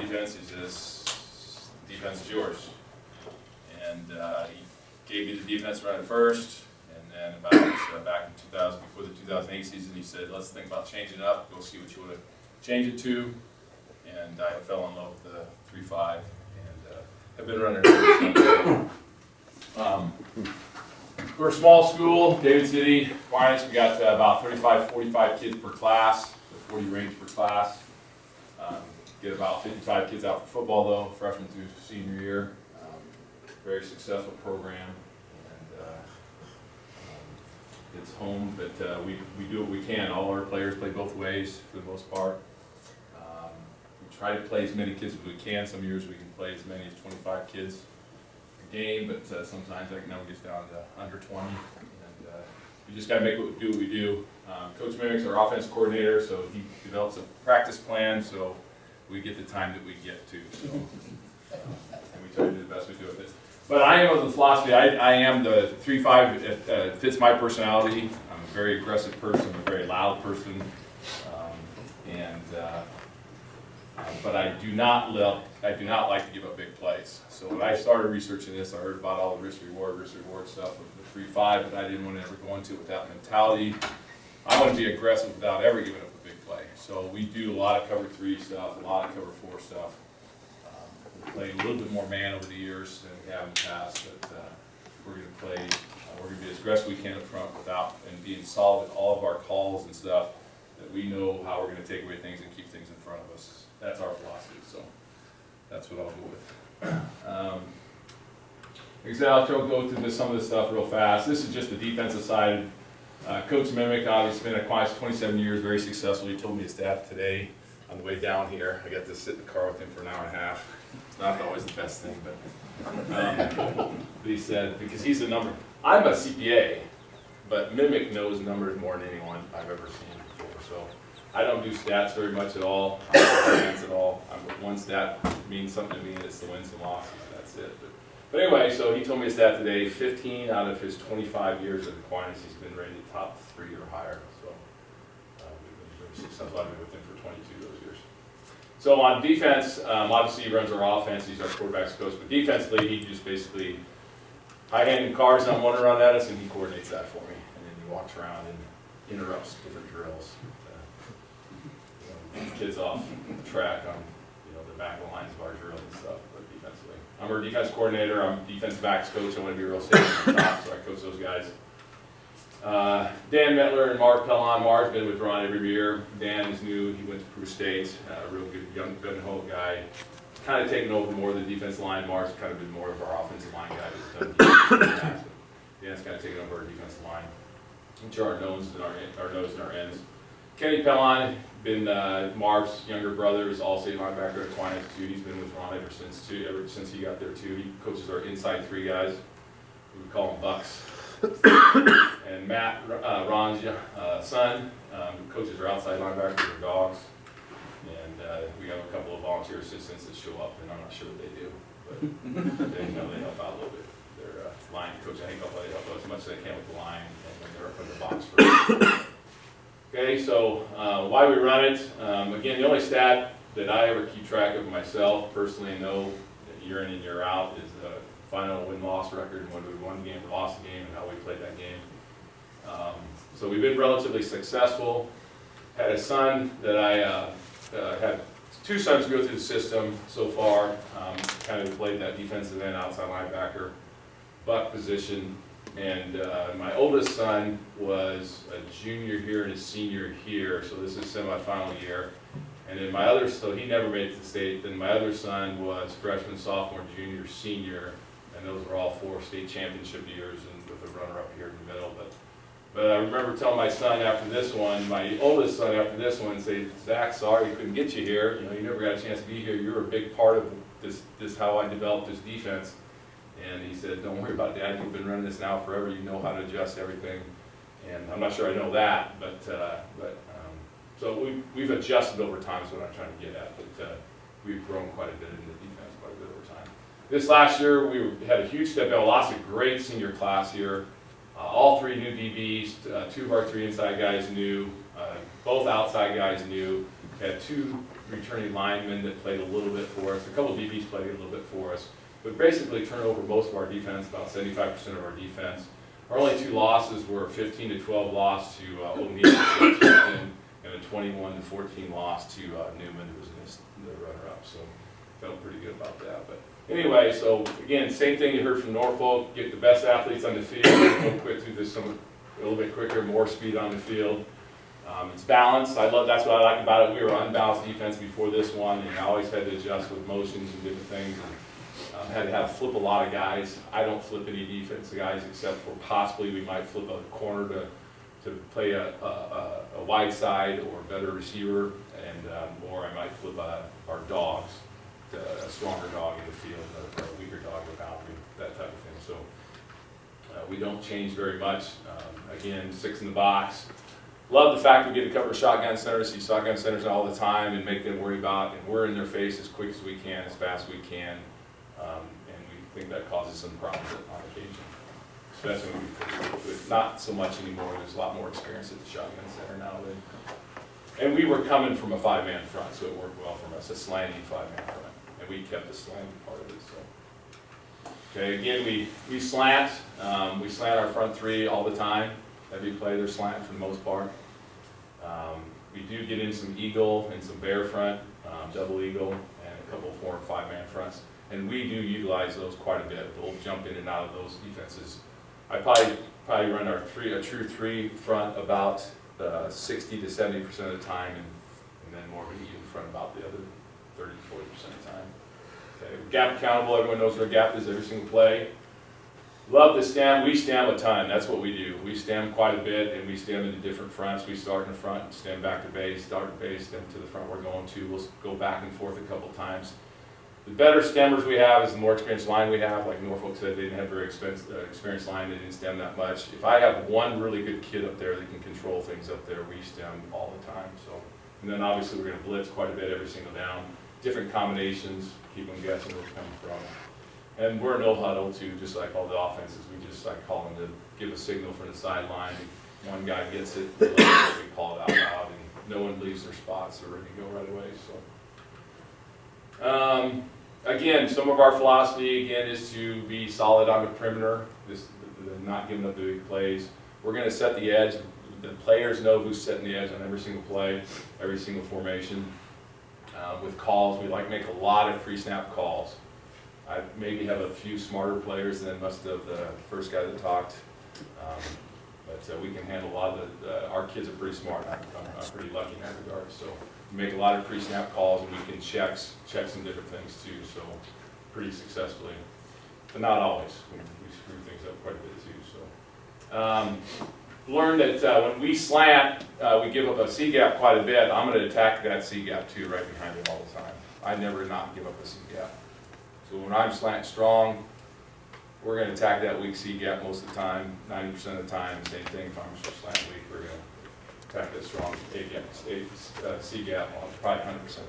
defense. He says, defense is yours. And he gave me the defense right at first. And then about back in 2000, before the 2008 season, he said, let's think about changing it up. Go see what you want to change it to. And I fell in love with the 3-5. And have been running it ever since. We're a small school, David City, Aquinas. We got about 35, 45 kids per class, the 40 range per class. Get about 55 kids out for football though, freshman through senior year. Very successful program, and it's home, but we do what we can. All our players play both ways for the most part. We try to play as many kids as we can. Some years we can play as many as 25 kids a game, but sometimes that number gets down to under 20. And we just got to do what we do. Coach Mimick's our offense coordinator, so he develops a practice plan, so we get the time that we get to. So, and we try to do the best we do with it. But I am of the philosophy, I am the 3-5, fits my personality. I'm a very aggressive person, a very loud person, but I do not like to give up big plays. So when I started researching this, I heard about all the risk reward stuff with the 3-5, but I didn't want to ever go into it with that mentality. I want to be aggressive without ever giving up a big play. So we do a lot of cover 3 stuff, a lot of cover 4 stuff. We played a little bit more man over the years than we have in the past, but we're going to play. We're going to be as aggressive as we can up front without and being solid with all of our calls and stuff. That we know how we're going to take away things and keep things in front of us. That's our philosophy. So that's what I'll go with. Like I said, I'll go through some of this stuff real fast. This is just the defensive side. Coach Mimick, obviously been at Aquinas 27 years, very successful. He told me his stat today on the way down here. I got to sit in the car with him for an hour and a half. It's not always the best thing, but he said, because he's a number, I'm a CPA, but Mimick knows numbers more than anyone I've ever seen before. So I don't do stats very much at all. I don't finance at all. One stat means something to me, and it's the wins and losses. That's it. But anyway, so he told me his stat today, 15 out of his 25 years at Aquinas, he's been rated top 3 or higher. So we've been very successful. I've been with him for 22 of those years. So on defense, obviously he runs our offense. He's our quarterback's coach. But defensively, he just basically high-handed cars on one to run at us, and he coordinates that for me. And then he walks around and interrupts different drills. Kids off the track on the back lines of our drill and stuff. But defensively, I'm our defense coordinator. I'm defensive backs coach. I want to be real safe on top, so I coach those guys. Dan Metler and Mark Pellon. Mark's been with Ron every year. Dan is new. He went to Peru State. Real good young gun-ho guy. Kind of taken over more of the defensive line. Mark's kind of been more of our offensive line guy. Dan's kind of taken over our defensive line, which are our noses and our ends. Kenny Pellon, been Mark's younger brother, is all state linebacker at Aquinas too. He's been with Ron ever since he got there too. He coaches our inside 3 guys. We call them Bucks. And Matt, Ron's son, coaches our outside linebackers, or Dogs. And we have a couple of volunteer assistants that show up, and I'm not sure what they do, but they help out a little bit. Their line coach, I think they help out as much as they can with the line and when they're up in the box for Okay, so why we run it, again, the only stat that I ever keep track of myself personally and know that year in and year out is the final win-loss record and whether we won the game or lost the game and how we played that game. So we've been relatively successful. Had a son that I had 2 sons go through the system so far, kind of played that defensive end, outside linebacker, buck position. And my oldest son was a junior here and a senior here, so this is semifinal year. And then so he never made it to the state. Then my other son was freshman, sophomore, junior, senior, and those were all 4 state championship years, and with a runner-up here in the middle. But I remember telling my son after this one, my oldest son after this one, say, Zach, sorry we couldn't get you here. You never got a chance to be here. You were a big part of this how I developed this defense. And he said, don't worry about it, Dad, you've been running this now forever, you know how to adjust everything. And I'm not sure I know that, but so we've adjusted over time is what I'm trying to get at. But we've grown quite a bit in the defense, quite a bit over time. This last year, we had a huge step. Lost a great senior class here. All 3 new DBs, 2 of our 3 inside guys new, both outside guys new. Had 2 returning linemen that played a little bit for us. A couple of DBs played a little bit for us. But basically turned over most of our defense, about 75% of our defense. Our only two losses were a 15-12 loss to O'Neill and a 21-14 loss to Newman, who was the runner-up. So felt pretty good about that. But anyway, so again, same thing you heard from Norfolk. Get the best athletes on the field. We'll quit through this a little bit quicker, more speed on the field. It's balanced. That's what I like about it. We were unbalanced defense before this one, and I always had to adjust with motions and different things. And, had to flip a lot of guys. I don't flip any defense guys except for possibly we might flip a corner to play a wide side or a better receiver, and or I might flip our dogs, to a stronger dog in the field, or a weaker dog in the boundary, that type of thing. So we don't change very much. Again, 6 in the box. Love the fact we get to cover shotgun centers, see shotgun centers all the time, and make them worry about, and we're in their face as quick as we can, as fast as we can, and we think that causes some problems on occasion. Especially when we face it. Not so much anymore. There's a lot more experience at the shotgun center now. And we were coming from a 5-man front, so it worked well for us, a slanting 5-man front, and we kept the slanting part of it. So, okay, again, we slant. We slant our front three all the time. Every play they're slant for the most part. We do get in some eagle and some bear front, double eagle, and a couple of 4- and 5-man fronts. And we do utilize those quite a bit. We'll jump in and out of those defenses. I probably run a true 3 front about 60 to 70% of the time, and then more of an even front about the other 30 to 40% of the time. Okay. Gap accountable. Everyone knows where gap is every single play. Love to stem. We stem a ton. That's what we do. We stem quite a bit, and we stem into different fronts. We start in the front, stem back to base, start at base, stem to the front we're going to. We'll go back and forth a couple times. The better stemmers we have is the more experienced line we have. Like Norfolk said, they didn't have very experienced line. They didn't stem that much. If I have one really good kid up there that can control things up there, we stem all the time. So, and then obviously we're going to blitz quite a bit every single down. Different combinations, keep them guessing where it's coming from. And we're no huddle too, just like all the offenses. We just like call them to give a signal from the sideline. One guy gets it, we call it out loud, and no one leaves their spots. They're ready to go right away. So, again, some of our philosophy again is to be solid on the perimeter. Not giving up the big plays. We're going to set the edge. The players know who's setting the edge on every single play, every single formation. With calls, we like to make a lot of pre-snap calls. I maybe have a few smarter players than most of the first guy that talked, but we can handle a lot of our kids are pretty smart. I'm pretty lucky in that regard. So we make a lot of pre-snap calls, and we can check some different things too. So pretty successfully, but not always. We screw things up quite a bit too. So learn that when we slant, we give up a C-gap quite a bit. I'm going to attack that C-gap too, right behind it all the time. I never not give up a C-gap. So when I'm slant strong, we're going to attack that weak C-gap most of the time, 90% of the time. Same thing if I'm slant weak, we're going to attack that strong C-gap probably 100% of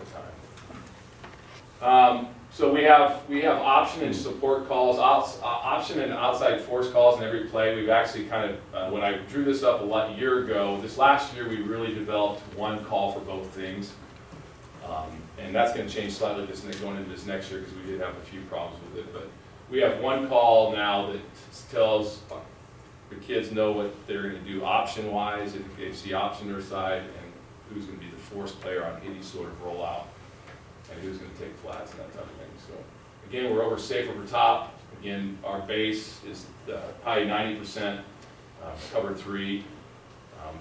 the time. So we have option and support calls, option and outside force calls in every play. We've actually kind of, when I drew this up a year ago, this last year we really developed one call for both things. And that's going to change slightly going into this next year because we did have a few problems with it. But we have one call now that tells the kids know what they're going to do option-wise, if they see option their side, and who's going to be the force player on any sort of rollout, and who's going to take flats and that type of thing. So again, we're safe over top. Again, our base is probably 90% cover 3.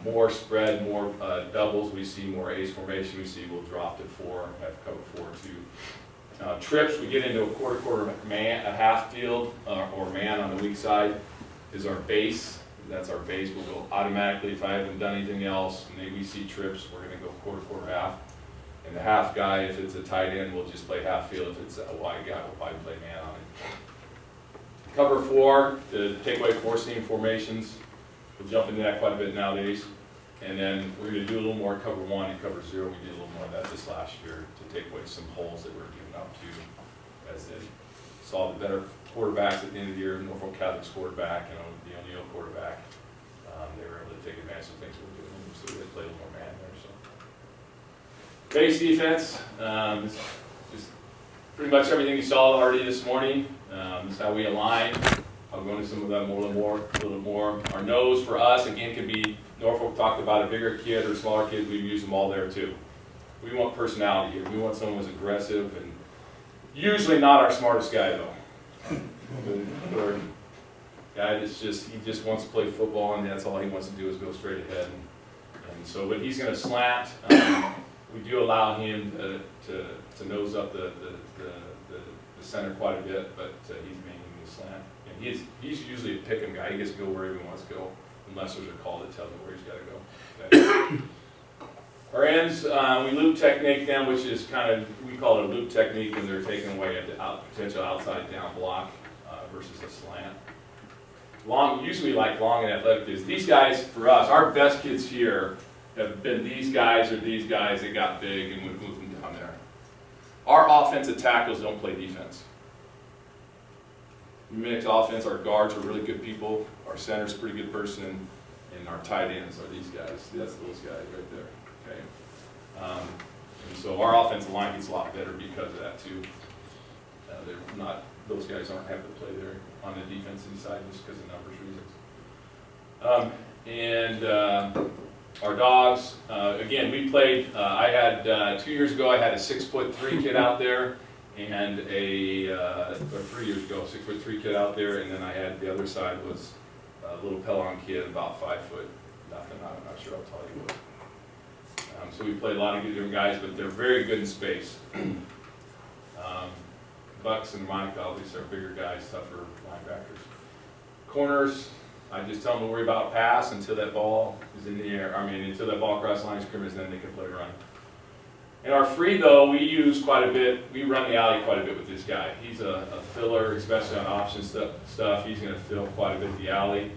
More spread, more doubles. We see more ace formation. We see we'll drop to 4, have cover 4 too. Trips, we get into a quarter man, a half field or man on the weak side is our base. That's our base. We'll go automatically if I haven't done anything else. And we see trips, we're going to go quarter, half. And the half guy, if it's a tight end, we'll just play half field. If it's a wide guy, we'll probably play man on it. Cover 4, to take away 4-seam formations. We'll jump into that quite a bit nowadays. And then we're going to do a little more cover 1 and cover 0. We did a little more of that this last year to take away some holes that we're giving up to as they saw the better quarterbacks at the end of the year. Norfolk Catholic's quarterback and the O'Neill quarterback. They were able to take advantage of things we were doing, so they played a little more man there. So. Base defense, it's just pretty much everything you saw already this morning. This is how we align. I'll go into some of that a little more. Our nose for us, again, could be, Norfolk talked about a bigger kid or smaller kid, we use them all there too. We want personality here. We want someone who's aggressive and usually not our smartest guy though. Or guy that's he just wants to play football and that's all he wants to do is go straight ahead. And so, but he's going to slant. We do allow him to nose up the center quite a bit, but he's mainly the slant. And he's usually a pick-em guy. He gets to go wherever he wants to go, unless there's a call that tells him where he's got to go. Okay. Our ends, we loop technique them, which is kind of, we call it a loop technique when they're taking away a potential outside down block versus a slant. Long, usually like long and athletic kids. These guys, for us, our best kids here have been these guys or these guys that got big and would move them down there. Our offensive tackles don't play defense. We mix offense, our guards are really good people, our center's a pretty good person, and our tight ends are these guys. That's those guys right there. Okay. And so our offensive line gets a lot better because of that too. They're not; those guys aren't having to play there on the defensive side just because of numbers reasons. Our dogs, again, we played. I had 2 years ago. I had a 6'3" kid out there, and or 3 years ago, 6'3" kid out there, and then I had the other side was a little Pelon kid, about 5 foot nothing. I'm not sure I'll tell you what. So we played a lot of good different guys, but they're very good in space. Bucks and Monica obviously are bigger guys, tougher linebackers. Corners, I just tell them to worry about pass until that ball is in the air. Until that ball crosses line of scrimmage, then they can play run. In our free, though, we use quite a bit. We run the alley quite a bit with this guy. He's a filler, especially on option stuff. He's going to fill quite a bit of the alley,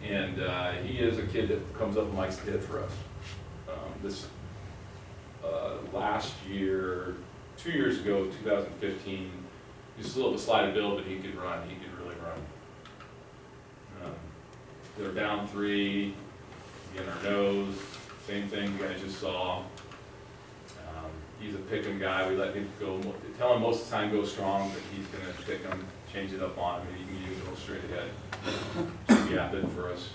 and he is a kid that comes up and likes to hit for us. Last year, 2 years ago, 2015, he's a little bit slight of build, but he could run. He could really run. They're down 3, again, our nose, same thing you guys just saw. He's a pick 'em guy. We let him go, tell him most of the time go strong, but he's going to pick him, change it up on him, and he can use it go straight ahead. Should be good for us.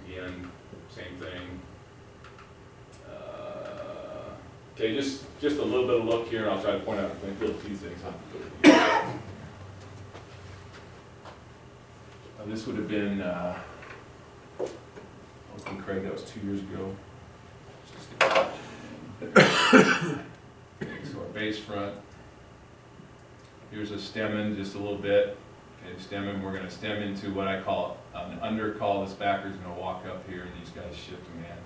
Again, same thing. Okay, just a little bit of look here, and I'll try to point out a little few things. This would have been, Oakland Craig, that was 2 years ago. Okay, so our base front. Here's a stemming, just a little bit. Okay, stemming, we're going to stem into what I call an under call. This backer's going to walk up here, and these guys shift them in.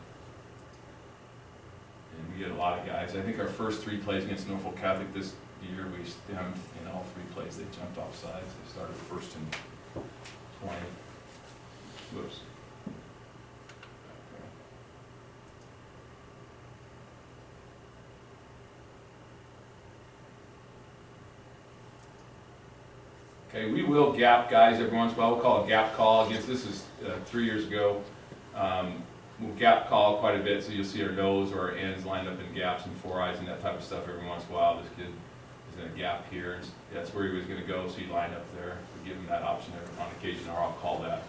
And we get a lot of guys. I think our first 3 plays against Norfolk Catholic this year, we stemmed in all 3 plays. They jumped off sides. They started first and 20. Whoops. Okay, we will gap guys every once in a while. We'll call a gap call against, this is 3 years ago. We'll gap call quite a bit, so you'll see our nose or our ends lined up in gaps and 4 eyes and that type of stuff every once in a while. This kid is in a gap here. That's where he was going to go, so he lined up there. We give him that option on occasion, or I'll call that.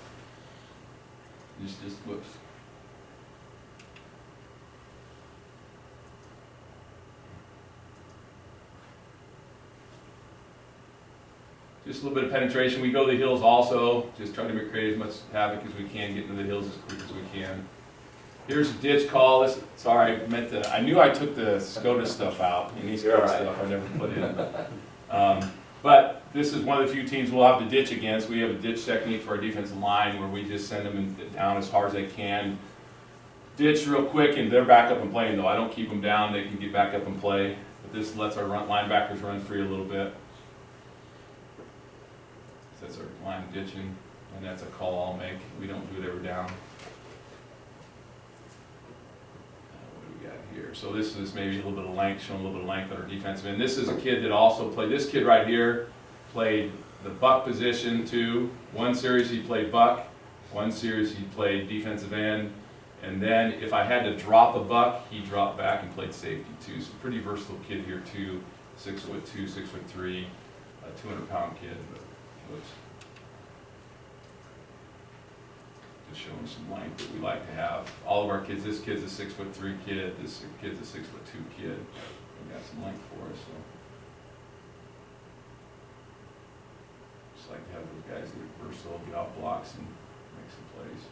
Just whoops. Just a little bit of penetration. We go to the hills also, just trying to create as much havoc as we can, get into the hills as quick as we can. Here's a ditch call. Sorry, I knew I took the SCOTUS stuff out, and these stuff I never put in. But this is one of the few teams we'll have to ditch against. We have a ditch technique for our defensive line where we just send them down as hard as they can. Ditch real quick, and they're back up and playing though. I don't keep them down. They can get back up and play. But this lets our linebackers run free a little bit. That's our line ditching, and that's a call I'll make. We don't do it ever down. What do we got here? So this is maybe a little bit of length, showing a little bit of length on our defensive end. This is a kid that also played, this kid right here played the buck position too. One series he played buck, one series he played defensive end, And then if I had to drop a buck, he dropped back and played safety too. So pretty versatile kid here too. 6'2", 6'3", a 200-pound kid, but was just showing some length that we like to have. All of our kids, this kid's a 6'3" kid, this kid's a 6'2" kid. We got some length for us, so. Just like to have those guys that are versatile, get off blocks and make some plays.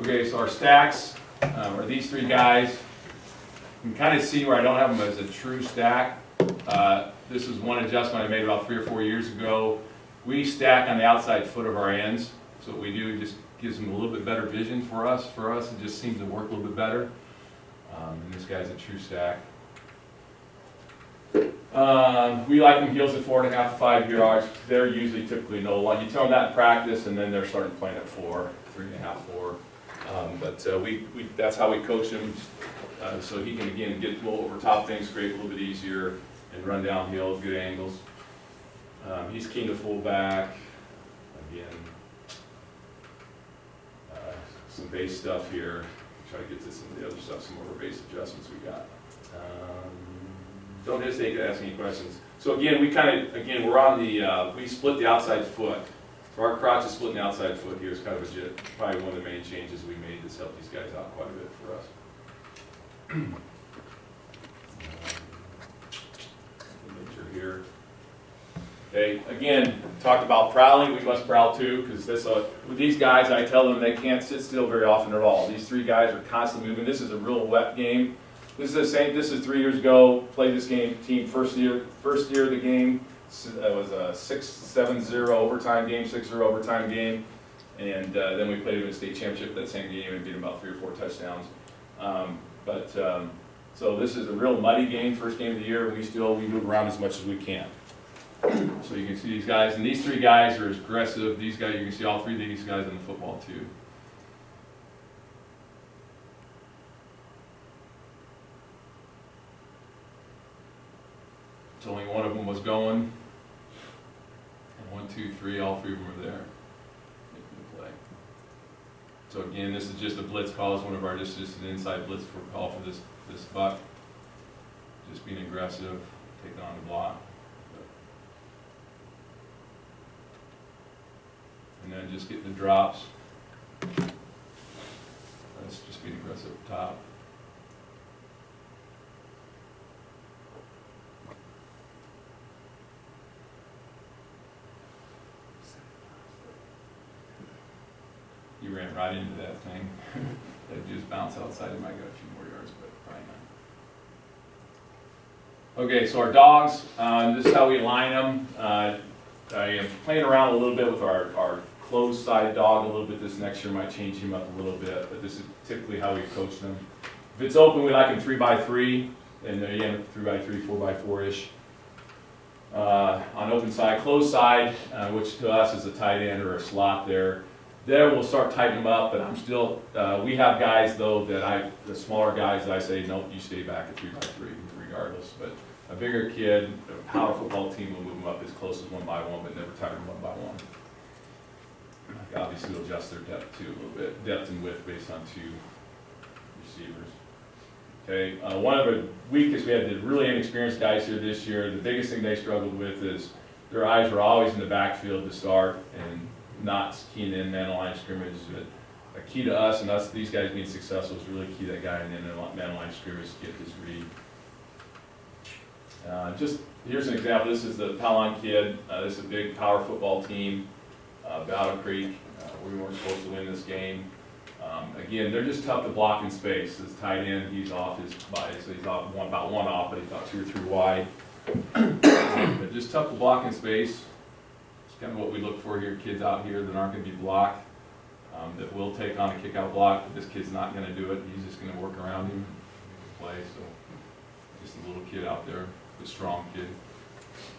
Okay, so our stacks are these three guys. You can kind of see where I don't have them as a true stack. This is one adjustment I made about 3 or 4 years ago. We stack on the outside foot of our ends. So what we do just gives them a little bit better vision for us. For us, it just seems to work a little bit better. And this guy's a true stack. We like them heels at 4.5 to 5 yards. They're usually typically no line. You tell them that in practice, and then they're starting playing at 4, 3.5, 4. But that's how we coach him, so he can again get a little over top things, scrape a little bit easier, and run downhill, good angles. He's keen to fullback. Again, some base stuff here. Try to get to some of the other stuff, some more base adjustments we got. Don't hesitate to ask any questions. So again, we're on the, we split the outside foot. So our crotch is splitting the outside foot here is kind of probably one of the main changes we made that's helped these guys out quite a bit for us. Nature here. Okay, again, talked about prowling. We must prowl too, because with these guys, I tell them they can't sit still very often at all. These three guys are constantly moving. This is a real wet game. This is the same. This is 3 years ago. Played this game team first year of the game. It was a 6-7-0 overtime game, 6-0 overtime game, and then we played in the state championship that same game and beat them about 3 or 4 touchdowns. So this is a real muddy game, first game of the year. We move around as much as we can. So you can see these guys, and these three guys are as aggressive. These guys, you can see all three of these guys in the football too. So only one of them was going. And 1, 2, 3, all three of them were there making the play. So again, this is just a blitz call. It's one of our just an inside blitz call for this buck. Just being aggressive, taking on the block. And then just getting the drops. That's just being aggressive up top. You ran right into that thing. It just bounced outside. It might go a few more yards, but probably not. Okay, so our dogs, this is how we align them. I am playing around a little bit with our closed side dog a little bit. This next year might change him up a little bit, but this is typically how we coach them. If it's open, we like them 3x3, and then again 3x3, 4x4-ish. On open side, closed side, which to us is a tight end or a slot there. There we'll start tightening them up, but I'm still, we have guys though the smaller guys that I say, nope, you stay back at 3x3 regardless. But a bigger kid, a power football team will move them up as close as 1x1, but never tighten them 1x1. Obviously we'll adjust their depth too a little bit, depth and width based on 2 receivers. Okay, one of the weakest, we had the really inexperienced guys here this year. The biggest thing they struggled with is their eyes were always in the backfield to start and not keying in man line scrimmage. But a key to us and these guys being successful is really key that guy in man line scrimmage to get his read. Just here's an example. This is the Palon kid. This is a big power football team, Battle Creek. We weren't supposed to win this game. Again, they're just tough to block in space. This tight end, he's off his body, so he's off about one off, but he's about 2 or 3 wide. But just tough to block in space. It's kind of what we look for here. Kids out here that aren't going to be blocked, that will take on a kick-out block. But this kid's not going to do it. He's just going to work around him and play. So just a little kid out there, a strong kid.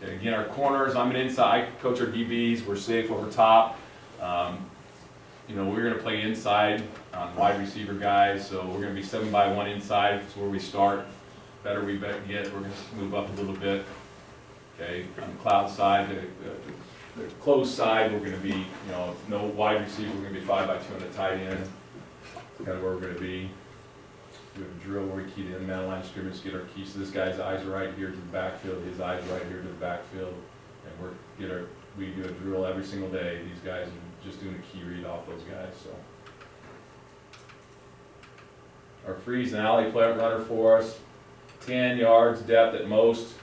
Okay, again, our corners. I'm an inside. I coach our DBs. We're safe over top. We're going to play inside on wide receiver guys, so we're going to be 7x1 inside. That's where we start. Better we get, we're going to move up a little bit. Okay, on the cloud side, the closed side, we're gonna be, no wide receiver, we're gonna be 5 by 2 on the tight end. That's kind of where we're gonna be. We have a drill where we key the in-man line scrimmage, get our keys. So this guy's eyes are right here to the backfield, his eyes are right here to the backfield. And we do a drill every single day. These guys are just doing a key read off those guys, so. Our freeze and alley play runner for us, 10 yards depth at most.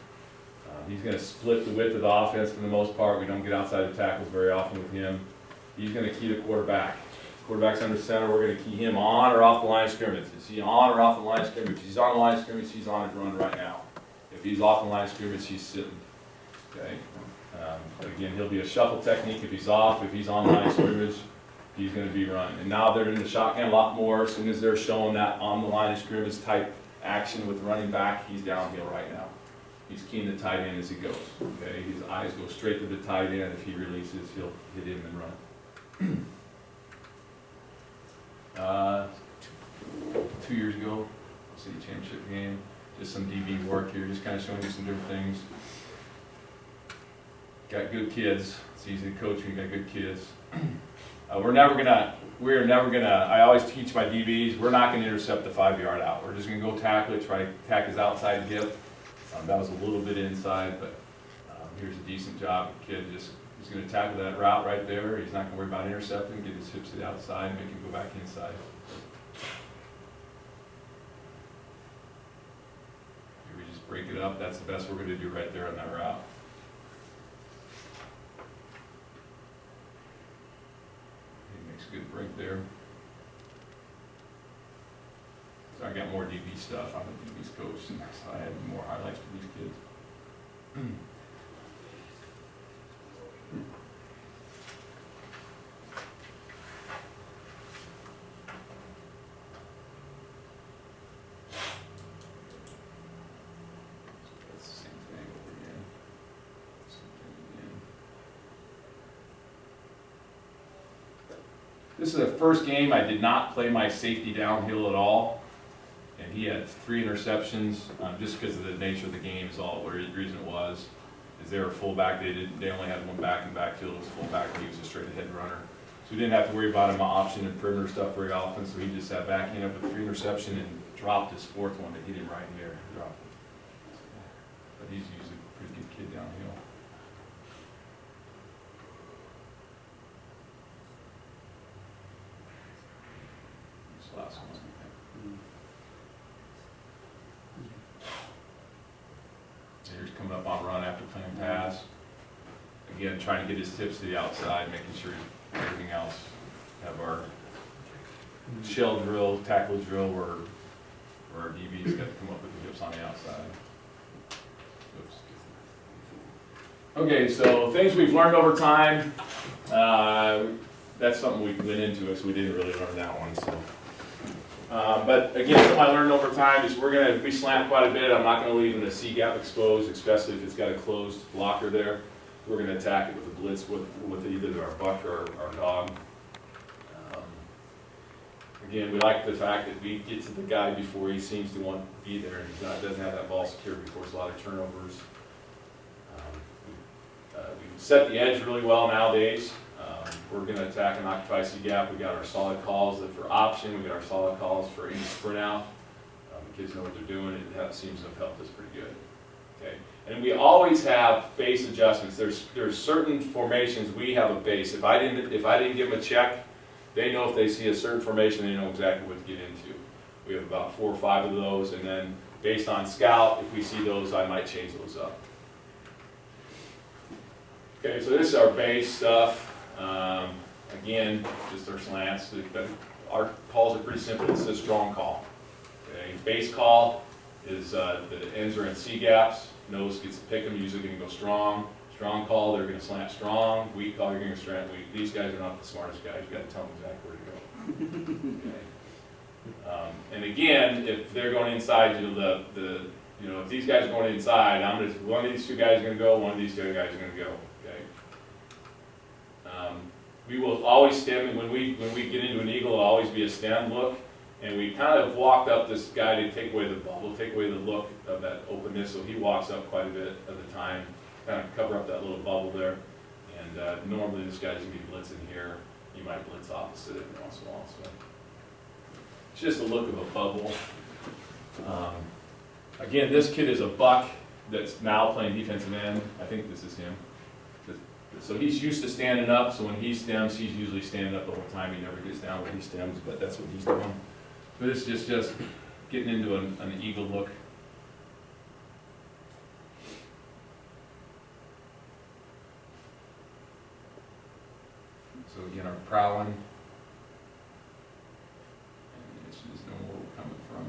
He's going to split the width of the offense for the most part. We don't get outside the tackles very often with him. He's going to key the quarterback. Quarterback's under center. We're going to key him on or off the line of scrimmage. Is he on or off the line of scrimmage? If he's on the line of scrimmage, he's on his run right now. If he's off the line of scrimmage, he's sitting. Okay. Again, he'll be a shuffle technique if he's off. If he's on the line of scrimmage, he's going to be running. And now they're in the shotgun a lot more. As soon as they're showing that on the line of scrimmage type action with running back, he's downhill right now. He's keying the tight end as he goes. Okay, his eyes go straight to the tight end. If he releases, he'll hit him and run. 2 years ago, city championship game, just some DB work here, just kind of showing you some different things. Got good kids. It's easy to coach when you got good kids. We're never gonna. I always teach my DBs. We're not gonna intercept the 5-yard out. We're just gonna go tackle it, try to attack his outside hip. That was a little bit inside, but here's a decent job. The kid he's going to tackle that route right there. He's not going to worry about intercepting, get his hips to the outside, and make him go back inside. Here we just break it up. That's the best we're going to do right there on that route. He makes a good break there. So I got more DB stuff. I'm a DB's coach, and so I had more highlights for these kids. That's the same thing over again. Same thing again. This is the first game I did not play my safety downhill at all. And he had 3 interceptions, just because of the nature of the game is all the reason it was. Is they were fullback, they only had one back in the backfield as fullback, and he was a straight ahead runner. So we didn't have to worry about him option and perimeter stuff very often, so he just sat back, ended up with 3 interception and dropped his 4th one that hit him right here. Dropped it. But he's usually a pretty good kid downhill. This last one. Here's coming up on run after playing pass. Again, trying to get his tips to the outside, making sure everything else. Have our shell drill, tackle drill, where our DB's got to come up with the hips on the outside. Oops. Okay, so things we've learned over time. That's something we went into it, so we didn't really learn that one. So. But again, something I learned over time is we slant quite a bit. I'm not going to leave the C gap exposed, especially if it's got a closed blocker there. We're going to attack it with a blitz with either our buck or our dog. Again, we like the fact that we get to the guy before he seems to want to be there, and he doesn't have that ball secured before it's a lot of turnovers. We set the edge really well nowadays. We're going to attack and occupy C gap. We got our solid calls for option. We got our solid calls for any sprint out. The kids know what they're doing. It seems to have helped us pretty good. Okay, and we always have base adjustments. There's certain formations we have a base. If I didn't give them a check, they know if they see a certain formation, they know exactly what to get into. We have about 4 or 5 of those, and then based on scout, if we see those, I might change those up. Okay, so this is our base stuff. Again, just our slants. Our calls are pretty simple. It's a strong call. Okay, base call is the ends are in C gaps. Nose gets to pick them. Usually going to go strong. Strong call, they're going to slant strong. Weak call, you're going to slant weak. These guys are not the smartest guys. You've got to tell them exactly where to go. Okay. And again, if they're going inside, if these guys are going inside, one of these 2 guys is going to go. One of these 2 guys is going to go. We will always stem, when we get into an eagle, it'll always be a stem look, and we kind of walked up this guy to take away the bubble, take away the look of that openness, so he walks up quite a bit of the time, kind of cover up that little bubble there, And normally this guy's gonna be blitzing here. You might blitz opposite every once in a while, so. It's just the look of a bubble. Again, this kid is a buck that's now playing defensive end. I think this is him. So he's used to standing up, so when he stems, he's usually standing up the whole time. He never gets down when he stems, but that's what he's doing. But it's just getting into an eagle look. So again, our prowling. And it's just knowing where we're coming from.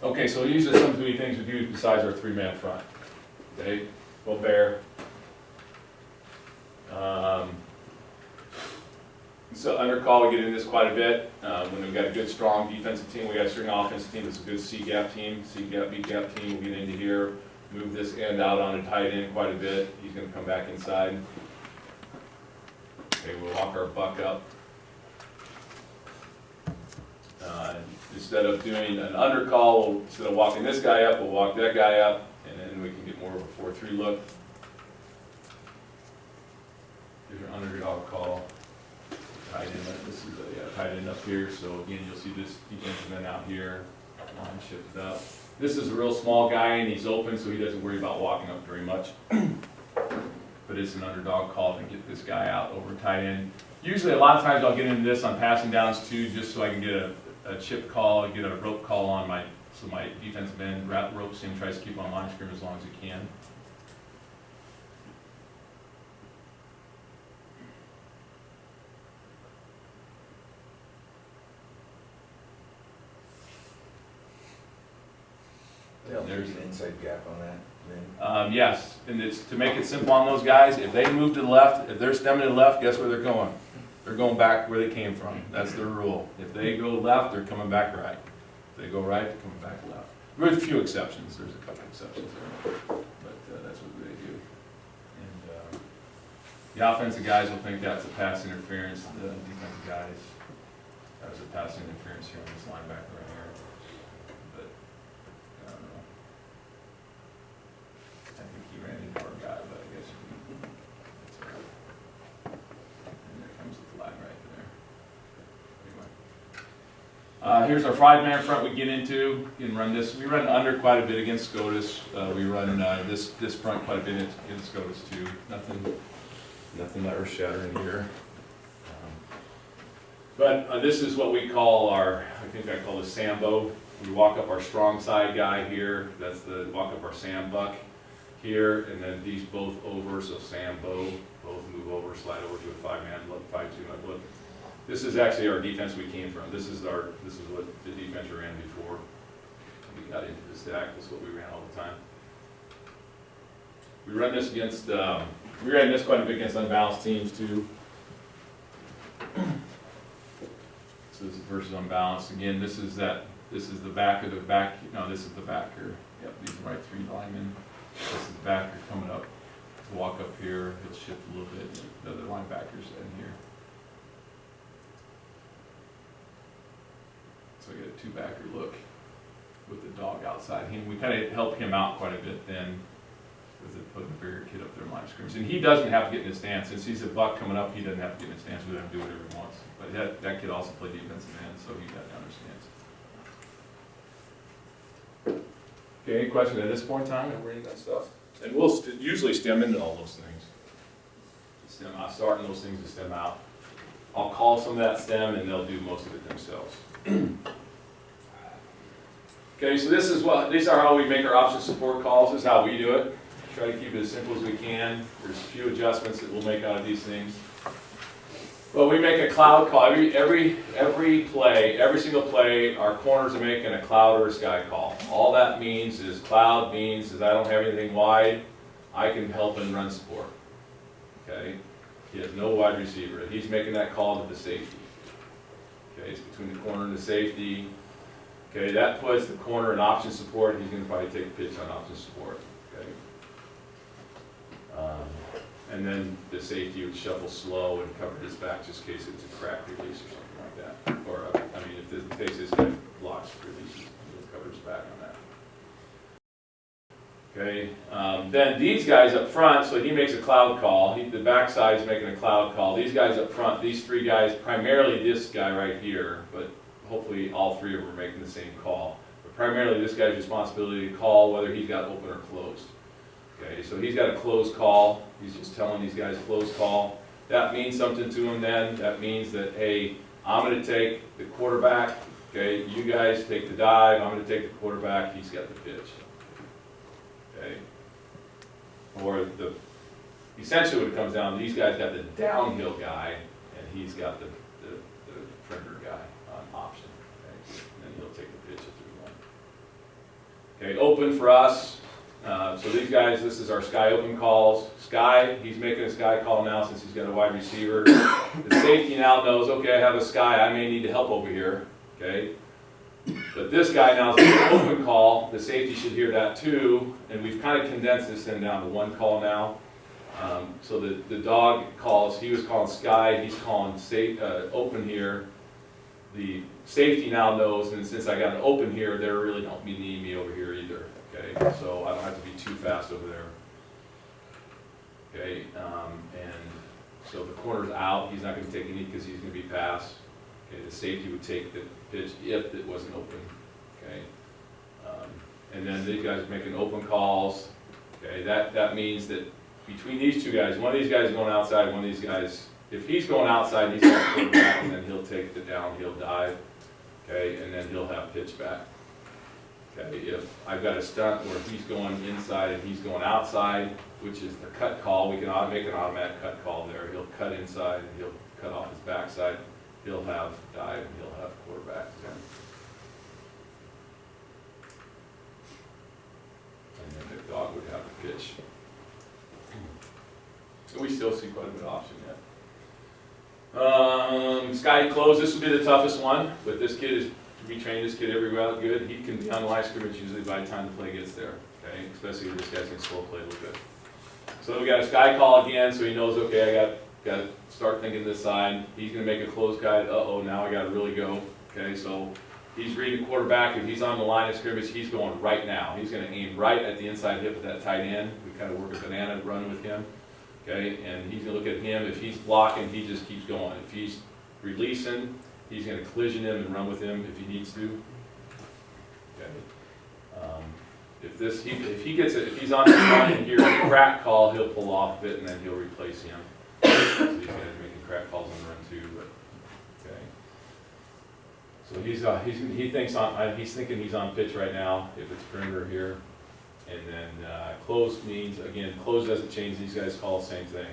Okay, so these are some of the things we do besides our three-man front. Okay, well, bear. So undercall, we get into this quite a bit. When we've got a good, strong defensive team, we got a string offensive team that's a good C-gap team, C-gap, B-gap team. We'll get into here, move this end out on a tight end quite a bit. He's going to come back inside. Okay, we'll walk our buck up. Instead of doing an undercall, instead of walking this guy up, we'll walk that guy up, and then we can get more of a 4-3 look. Here's your underdog call. Tight end, this is a tight end up here, so again, you'll see this defensive end out here, line shifted up. This is a real small guy, and he's open, so he doesn't worry about walking up very much. But it's an underdog call to get this guy out over tight end. Usually, a lot of times I'll get into this on passing downs too, just so I can get a chip call, get a rope call on my defensive end ropes him, tries to keep on line scrim as long as he can. There's an inside gap on that then. Yes, and it's to make it simple on those guys. If they move to the left, if they're stemming to the left, guess where they're going? They're going back where they came from. That's their rule. If they go left, they're coming back right. If they go right, they're coming back left. There's a few exceptions. There's a couple exceptions there, but that's what they do. And the offensive guys will think that's a pass interference. The defensive guys, that was a pass interference here on this linebacker right here. But I don't know. I think he ran into our guy, but I guess that's all right. And there comes the flag right there. Anyway. Here's our 5-man front we get into. You can run this. We run under quite a bit against SCOTUS. We run this front quite a bit against SCOTUS too. Nothing earth-shattering here. But this is what we call our, I think I call it Sambo. We walk up our strong side guy here. That's the walk up our Sam Buck here, and then these both over, so Sambo, both move over, slide over to a 5-man look, 5-2 look. This is actually our defense we came from. This is what the defense we ran before we got into the stack. This is what we ran all the time. We run this against, we ran this quite a bit against unbalanced teams too. So this is versus unbalanced. Again, this is the back of the back. No, this is the backer. Yep, these right 3 linemen. This is the backer coming up to walk up here. He'll shift a little bit. The other linebackers in here. So we get a 2-backer look with the dog outside him. We kind of help him out quite a bit then with putting the bigger kid up there in line scrimmage. And he doesn't have to get in his stance. Since he's a buck coming up, he doesn't have to get in his stance. We let him do whatever he wants. But that kid also played defensive end, so he got down his stance. Okay, any question at this point in time? Reading that stuff. And we'll usually stem into all those things. I'll start in those things to stem out. I'll call some of that stem, and they'll do most of it themselves. Okay, so these are how we make our option support calls. This is how we do it. Try to keep it as simple as we can. There's a few adjustments that we'll make out of these things. Well, we make a cloud call. Every play, every single play, our corners are making a cloud or a sky call. All that means is cloud means is I don't have anything wide, I can help in run support. Okay? He has no wide receiver. He's making that call to the safety. Okay, it's between the corner and the safety. Okay, that puts the corner in option support. He's going to probably take a pitch on option support. Okay. And then the safety would shuffle slow and cover his back just in case it's a crack release or something like that. Or, I mean, if the case this guy blocks release, he'll cover his back on that. Okay, then these guys up front, so he makes a cloud call, the backside's making a cloud call. These guys up front, these three guys, primarily this guy right here, but hopefully all three of them are making the same call. But primarily this guy's responsibility to call whether he's got open or closed. Okay, so he's got a closed call, he's just telling these guys closed call. That means something to him then. That means that, hey, I'm gonna take the quarterback, okay, you guys take the dive, I'm gonna take the quarterback, he's got the pitch. Okay? Or essentially what it comes down to, these guys got the downhill guy, and he's got the perimeter guy on option. Okay? And then he'll take the pitch if we want. Okay, open for us. So these guys, this is our sky open calls. Sky, he's making a sky call now since he's got a wide receiver. The safety now knows, okay, I have a sky, I may need to help over here. Okay? But this guy now is an open call, the safety should hear that too, and we've kind of condensed this thing down to one call now. So the dog calls, he was calling sky, he's calling open here. The safety now knows, and since I got an open here, they really don't need me over here either. Okay, so I don't have to be too fast over there. Okay, and so the corner's out, he's not going to take any because he's going to be passed. Okay, the safety would take the pitch if it wasn't open. Okay, and then these guys are making open calls. Okay, that means that between these two guys, one of these guys is going outside, one of these guys, if he's going outside, he's going to go back, and then he'll take the downhill dive. Okay, and then he'll have pitch back. Okay, if I've got a stunt where he's going inside and he's going outside, which is the cut call, we can make an automatic cut call there. He'll cut inside, he'll cut off his backside, he'll have dive, and he'll have quarterback again. And then the dog would have the pitch. So we still see quite a bit of option yet. Sky close, this would be the toughest one, but this kid is, we train this kid every route good. He can be on the line of scrimmage usually by the time the play gets there, okay? Especially if this guy's gonna slow play a little bit. So we got a sky call again, so he knows, okay, I got to start thinking this side. He's gonna make a close guide, uh-oh, now I gotta really go, okay? So he's reading the quarterback, if he's on the line of scrimmage, he's going right now. He's gonna aim right at the inside hip of that tight end. We kind of work a banana run with him, okay? And he's gonna look at him, if he's blocking, he just keeps going. If he's releasing, he's going to collision him and run with him if he needs to. Okay. If he's on the line and hears a crack call, he'll pull off of it and then he'll replace him. So these guys are making crack calls on the run too. But okay. So he's thinking he's on pitch right now if it's perimeter here, and then close means again close doesn't change. These guys call the same thing.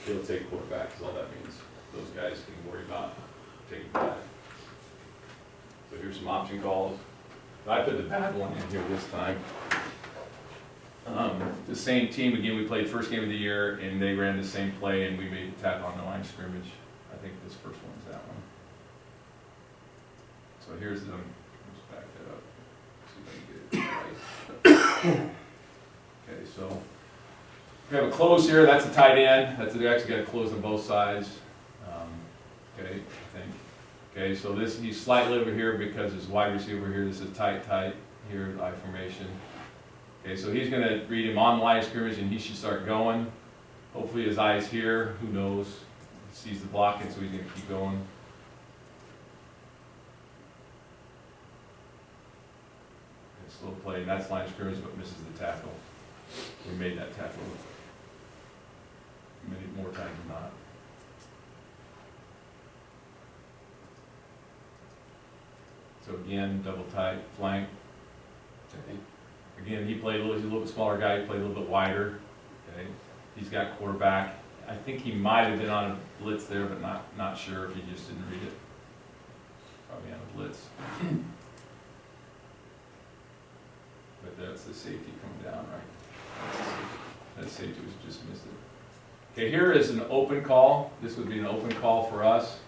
He'll take quarterback is all that means. Those guys can worry about taking that. So here's some option calls. I put the bad one in here this time. The same team, again, we played first game of the year, and they ran the same play, and we made a tap on the line of scrimmage. I think this first one's that one. So here's them. Let's back that up. See if I can get it right. Okay, so we have a close here. That's a tight end. They're actually got to close on both sides. Okay, I think. Okay, so he's slightly over here because his wide receiver here. This is tight here, I formation. Okay, so he's going to read him on the line of scrimmage, and he should start going. Hopefully his eye's here. Who knows? He sees the blocking, so he's going to keep going. Okay, slow play, and that's line of scrimmage, but misses the tackle. We made that tackle many more times than not. So again, double tight, flank. Okay. Again, he's a little bit smaller guy, he played a little bit wider. Okay. He's got quarterback. I think he might have been on a blitz there, but not sure if he just didn't read it. Probably on a blitz. But that's the safety coming down, right? That safety was just missed it. Okay, here is an open call. This would be an open call for us.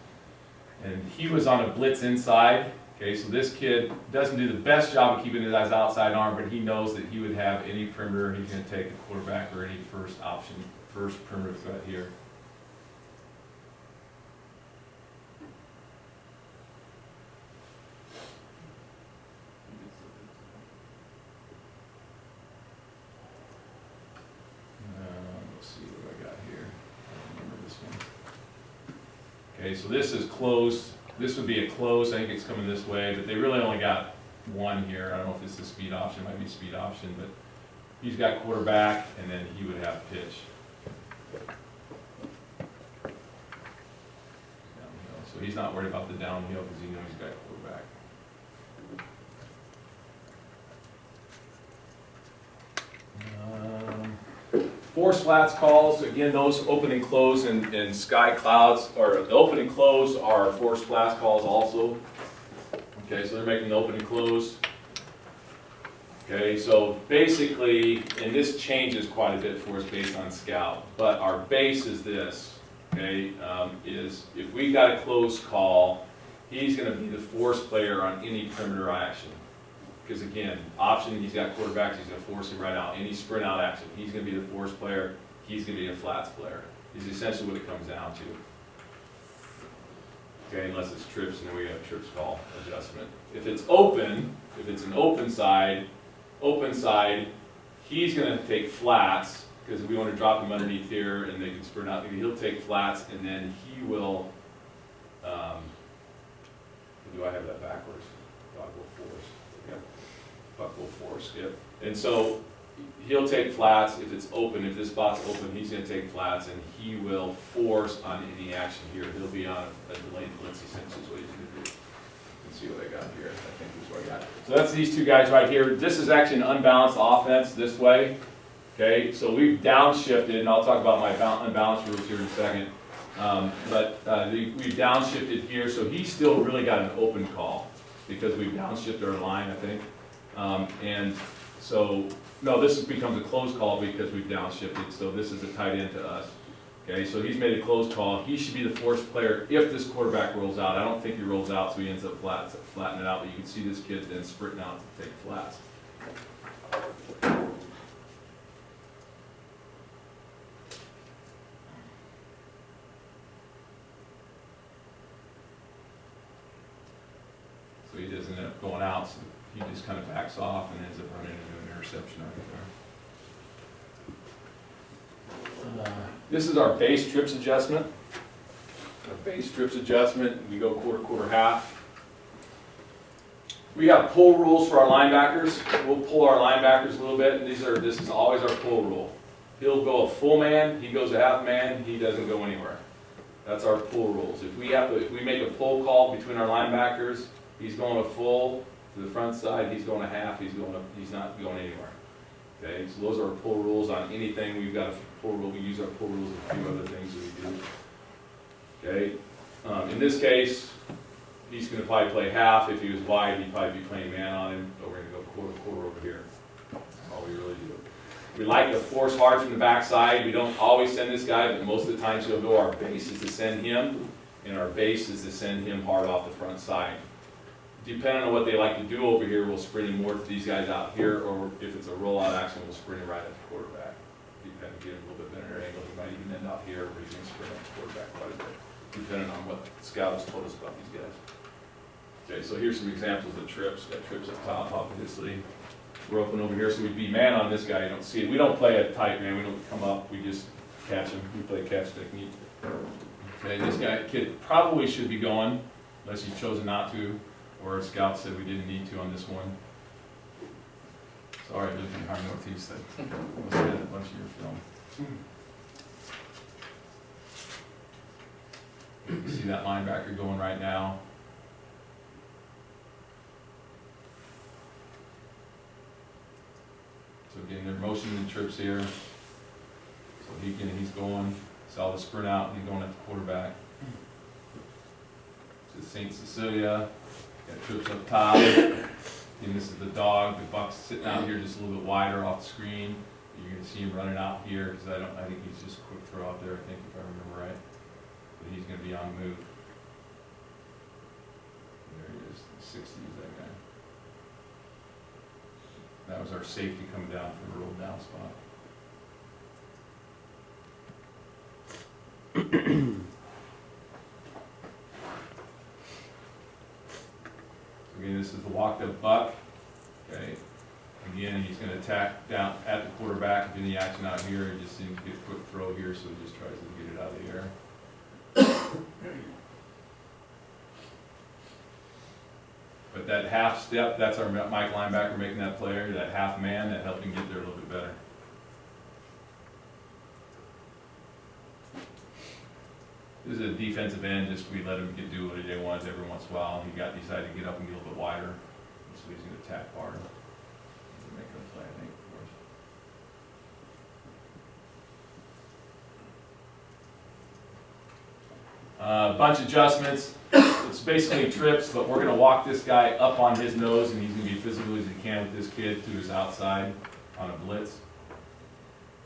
And he was on a blitz inside. Okay, so this kid doesn't do the best job of keeping his eyes outside arm, but he knows that he would have any perimeter. He's going to take a quarterback or any first perimeter threat here. Okay, so this is closed, this would be a close, I think it's coming this way, but they really only got one here. I don't know if this is speed option, might be speed option, but he's got quarterback, and then he would have pitch. Downhill. So he's not worried about the downhill because he knows he's got quarterback. Force flats calls, again, those open and close in sky clouds, or the open and close are force flats calls also. Okay, so they're making the open and close. Okay, so basically, and this changes quite a bit for us based on scout, but our base is this, okay, is if we got a close call, he's gonna be the force player on any perimeter action. Because again, option, he's got quarterbacks, he's gonna force him right out. Any sprint out action, he's gonna be the force player, he's gonna be a flats player. Is essentially what it comes down to. Okay, unless it's trips, and then we have trips call adjustment. If it's open, if it's an open side, he's gonna take flats, because we wanna drop him underneath here, and they can sprint out. He'll take flats, and then he will, do I have that backwards? Buckle force, yeah. Buckle force, yep. And so, he'll take flats if it's open. If this spot's open, he's gonna take flats, and he will force on any action here. He'll be on a delayed blitz, essentially, is what he's gonna do. Let's see what I got here. I think this is what I got. So that's these two guys right here. This is actually an unbalanced offense this way. Okay, so we've downshifted, and I'll talk about my unbalanced rules here in a second. We've downshifted here, so he's still really got an open call because we've downshifted our line, I think. And so, no, this becomes a close call because we've downshifted, so this is a tight end to us. Okay, so he's made a close call. He should be the force player if this quarterback rolls out. I don't think he rolls out, so he ends up flattening it out, but you can see this kid then sprinting out to take flats. So he doesn't end up going out, so he just kind of backs off and ends up running into an interception right there. This is our base trips adjustment. Our base trips adjustment, we go quarter, half. We have pull rules for our linebackers. We'll pull our linebackers a little bit. This is always our pull rule. He'll go a full man, he goes a half man, he doesn't go anywhere. That's our pull rules. If we make a pull call between our linebackers, he's going a full to the front side, he's going a half, he's not going anywhere. Okay, so those are our pull rules on anything. We've got a pull rule, we use our pull rules on a few other things that we do. Okay, in this case, he's gonna probably play half. If he was wide, he'd probably be playing man on him, but we're gonna go quarter over here. That's all we really do. We like to force hard from the backside. We don't always send this guy, but most of the times he'll go. Our base is to send him, and our base is to send him hard off the front side. Depending on what they like to do over here, we'll sprint him more to these guys out here, or if it's a rollout action, we'll sprint him right at the quarterback. If you kind of get a little bit better angle, he might even end out here, or he's going to sprint at the quarterback quite a bit, depending on what the scout has told us about these guys. Okay, so here's some examples of trips. Got trips up top, obviously. We're open over here, so we'd be man on this guy. You don't see it. We don't play a tight man. We don't come up. We just catch him. We play catch technique. Okay, this kid probably should be going, unless he's chosen not to. Or a scout said we didn't need to on this one. Sorry, living in High Northeast, I must have read a bunch of your film. You see that linebacker going right now. So again, they're motioning the trips here. So he's going, saw the sprint out, and he's going at the quarterback. This is St. Cecilia. Got trips up top, and this is the dog. The buck's sitting out here just a little bit wider off the screen. You're going to see him running out here because I think he's just a quick throw out there, I think, if I remember right. But he's going to be on the move. There he is, the 60 is that guy. That was our safety coming down from the roll down spot. Again, this is the walked up buck. Okay. Again, he's going to attack down at the quarterback. If any action out here, he just seems to get a quick throw here, so he just tries to get it out of the air. But that half step, that's our Mike linebacker making that play, or that half man, that helped him get there a little bit better. This is a defensive end, just we let him do what he wanted every once in a while. He decided to get up and get a little bit wider, so he's going to attack hard. He's making a play, I think, for us. Bunch of adjustments. It's basically trips, but we're going to walk this guy up on his nose, and he's going to be physical as he can with this kid to his outside on a blitz.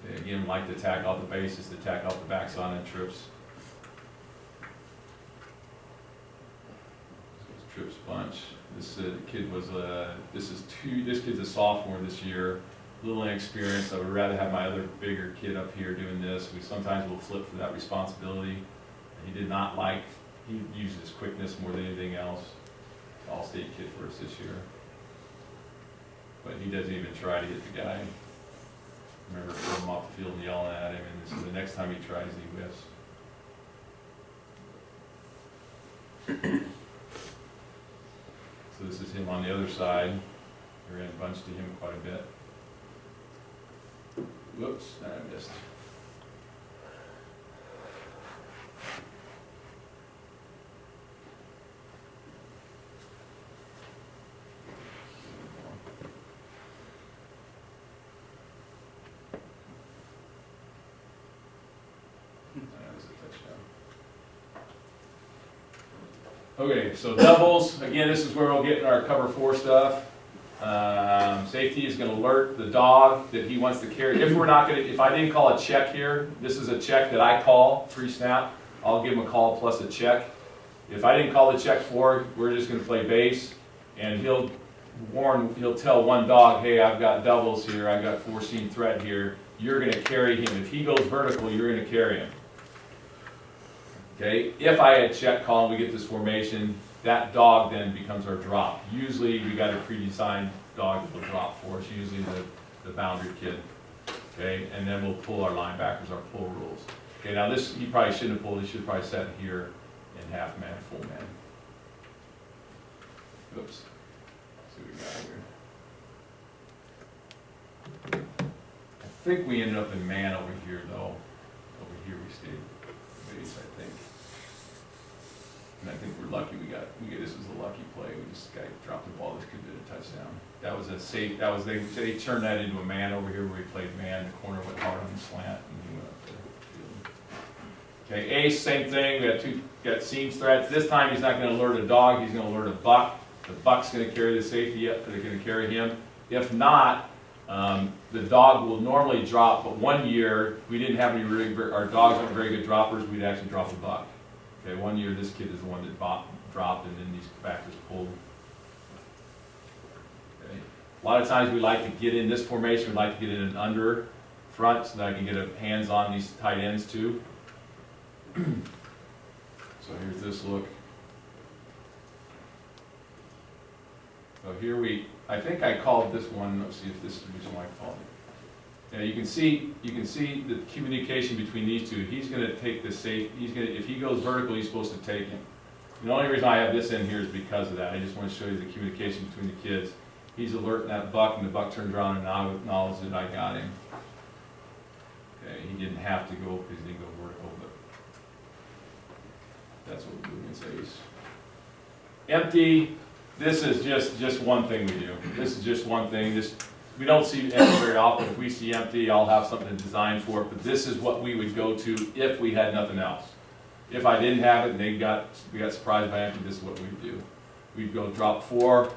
They, again, like to attack out the bases, to attack out the backside and trips. Trips bunch. This kid was this kid's a sophomore this year, a little inexperienced. I would rather have my other bigger kid up here doing this. We sometimes will flip for that responsibility. He did not like, he used his quickness more than anything else. All-state kid for us this year. But he doesn't even try to hit the guy. I remember throwing him off the field and yelling at him, and this is the next time he tries, he whiffs. So this is him on the other side. We're in a bunch to him quite a bit. Whoops, I missed. That was a touchdown. Okay, so doubles, again, this is where we'll get in our cover 4 stuff. Safety is going to alert the dog that he wants to carry. If I didn't call a check here, this is a check that I call, pre-snap. I'll give him a call plus a check. If I didn't call the check for, we're just going to play base, and he'll tell one dog, hey, I've got doubles here, I've got 4-seam threat here. You're going to carry him. If he goes vertical, you're going to carry him. Okay, if I had check call and we get this formation, that dog then becomes our drop. Usually we got a pre-designed dog that will drop for us, usually the boundary kid. Okay, and then we'll pull our linebackers, our pull rules. Okay, now this, he probably shouldn't have pulled, he should have probably sat here in half man, full man. Oops, let's see what we got here. I think we ended up in man over here though. Over here we stayed base, I think. And I think we're lucky we got this was a lucky play. We just guy dropped the ball, this could have been a touchdown. That was a safe, they turned that into a man over here where we played man, the corner went hard on the slant and he went up the field. Okay, ace, same thing, we got seams threats. This time he's not gonna alert a dog, he's gonna alert a buck. The buck's gonna carry the safety up, they're gonna carry him. If not, the dog will normally drop, but one year, we didn't have any our dogs aren't very good droppers, we'd actually drop a buck. Okay, one year this kid is the one that dropped and then these backers pulled. Okay. A lot of times we like to get in this formation, we like to get in an under front so that I can get a hands on these tight ends too. So here's this look. So here I think I called this one, let's see if this is which one I called it. Now you can see the communication between these two. He's going to take the safe, if he goes vertical, he's supposed to take him. The only reason I have this in here is because of that. I just want to show you the communication between the kids. He's alerting that buck, and the buck turns around and now acknowledges that I got him. Okay, he didn't have to go because he didn't go vertical, but that's what we're doing in ace. Empty. This is just one thing we do. This is just one thing. We don't see empty very often. If we see empty, I'll have something designed for it, but this is what we would go to if we had nothing else. If I didn't have it and we got surprised by empty, this is what we'd do. We'd go drop 4,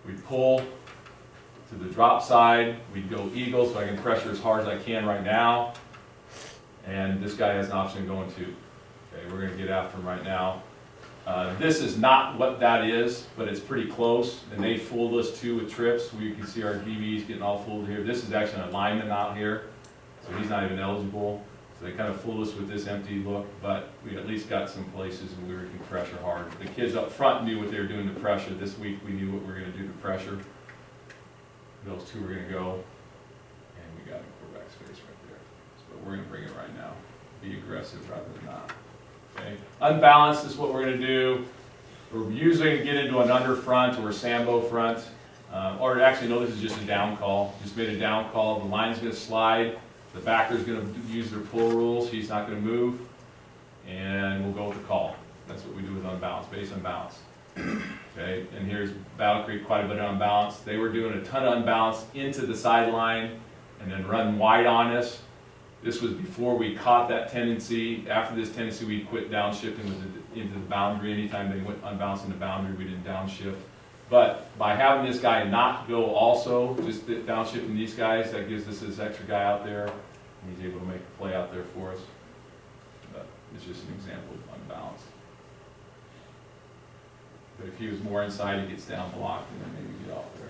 we'd pull to the drop side, we'd go eagle so I can pressure as hard as I can right now, and this guy has an option of going 2. Okay, we're going to get after him right now. This is not what that is, but it's pretty close, and they fooled us too with trips. We can see our DBs getting all fooled here. This is actually an lineman out here, so he's not even eligible. So they kind of fooled us with this empty look, but we at least got some places where we can pressure hard. The kids up front knew what they were doing to pressure. This week we knew what we were going to do to pressure. Those two were going to go, and we got a quarterback's face right there. So we're going to bring it right now. Be aggressive rather than not. Okay. Unbalanced is what we're going to do. We're usually gonna get into an under front or a Sambo front, or actually, no, this is just a down call. Just made a down call, the line's gonna slide, the backer's gonna use their pull rules, he's not gonna move, and we'll go with the call. That's what we do with unbalanced, base unbalanced. Okay, and here's Battle Creek, quite a bit of unbalance. They were doing a ton of unbalance into the sideline and then run wide on us. This was before we caught that tendency. After this tendency, we quit downshifting into the boundary. Anytime they went unbalanced in the boundary, we didn't downshift. But by having this guy not go also, just downshifting these guys, that gives us this extra guy out there, and he's able to make a play out there for us. But it's just an example of unbalanced. But if he was more inside, he gets down blocked and then maybe get off there.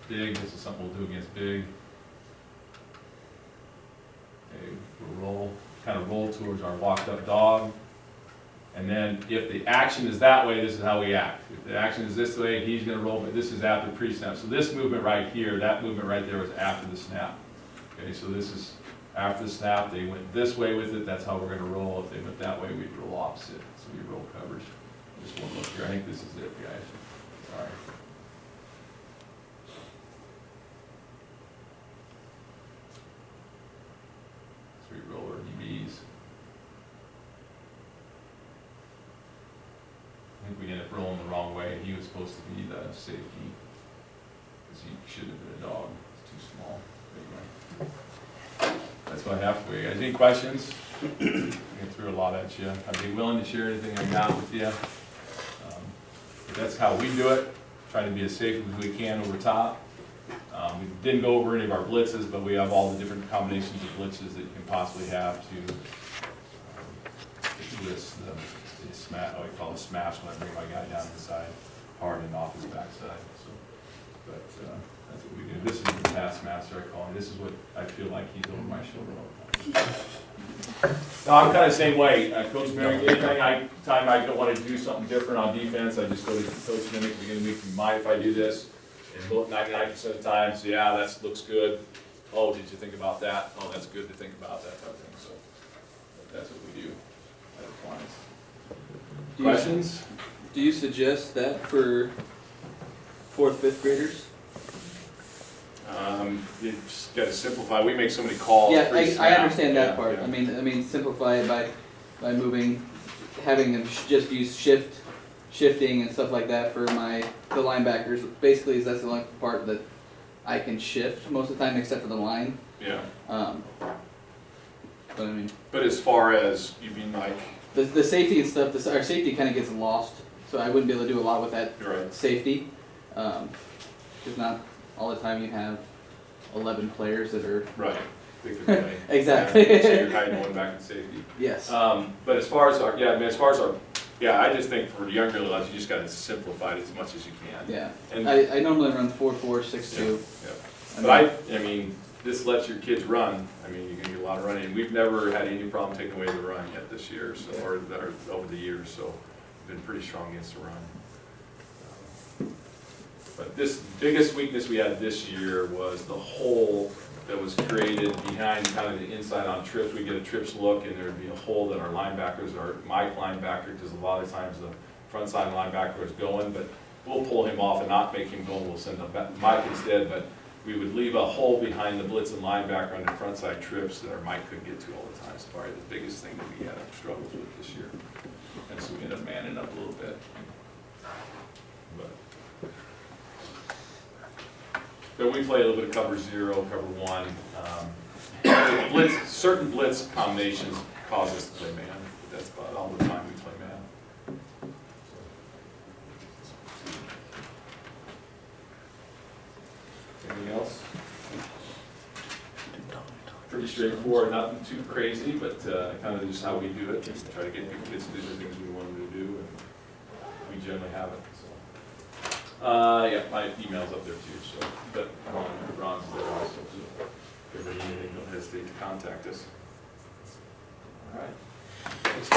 Big, this is something we'll do against big. Okay, we'll kind of roll towards our walked up dog. And then if the action is that way, this is how we act. If the action is this way, he's gonna roll, but this is after pre-snap. So this movement right here, that movement right there was after the snap. Okay, so this is after the snap, they went this way with it, that's how we're gonna roll. If they went that way, we'd roll opposite. So we roll covers. Just one look here, I think this is it, guys. Sorry. Roller DBs. I think we ended up rolling the wrong way. He was supposed to be the safety, because he should have been a dog. It's too small. Anyway, that's what I have for you guys. Any questions? I threw a lot at you. I'd be willing to share anything I got with you. But that's how we do it. Try to be as safe as we can over top. We didn't go over any of our blitzes, but we have all the different combinations of blitzes that you can possibly have to blitz the smash, what I call a smash when I bring my guy down inside hard and off his backside. So, but that's what we do. This is the pass master I call him. This is what I feel like he's over my shoulder all the time. No, I'm kind of the same way. Coach Merrick, anytime I don't want to do something different on defense, I just go to Coach Merrick at the beginning of the week. You mind if I do this? And look, 99% of the time, so yeah, that looks good. Oh, did you think about that? Oh, that's good to think about, that type of thing. So that's what we do at Aquinas. Questions? Do you suggest that for 4th, 5th graders? You just got to simplify. We make so many calls. Yeah, I pre-snap. understand that part. Yeah. I mean, simplify it by moving, having them just use shifting and stuff like that for the linebackers. Basically, that's the only part that I can shift most of the time, except for the line. Yeah. But I mean. But as far as, you mean like? The safety and stuff, our safety kind of gets lost, so I wouldn't be able to do a lot with that Right. safety. Because not all the time you have 11 players that are. Right. They could play. Exactly. Yeah, so you're hiding one back in safety. Yes. But as far as our, I just think for younger levels, you just got to simplify it as much as you can. Yeah. And I normally run 4-4, 6-2. Yeah. But I mean, this lets your kids run. I mean, you're gonna get a lot of running. We've never had any problem taking away the run yet this year, so or over the years. So we've been pretty strong against the run. But this biggest weakness we had this year was the hole that was created behind kind of the inside on trips. We get a trips look, and there'd be a hole that our linebackers, or my linebacker, because a lot of times the front side linebacker is going, but we'll pull him off and not make him go. We'll send Mike instead, but we would leave a hole behind the blitz and linebacker on the front side trips that our Mike couldn't get to all the time. It's probably the biggest thing that we had struggles with this year. And so we ended up manning up a little bit. But we play a little bit of cover 0, cover 1. Certain blitz combinations cause us to play man. That's about all the time we play man. Anything else? Pretty straightforward, nothing too crazy, but kind of just how we do it. Just try to get people kids to do the things we want them to do, and we generally have it. So. Yeah, my email's up there too. So, but Ron's there also. So if you ever need anything, don't hesitate to contact us. All right. Thanks.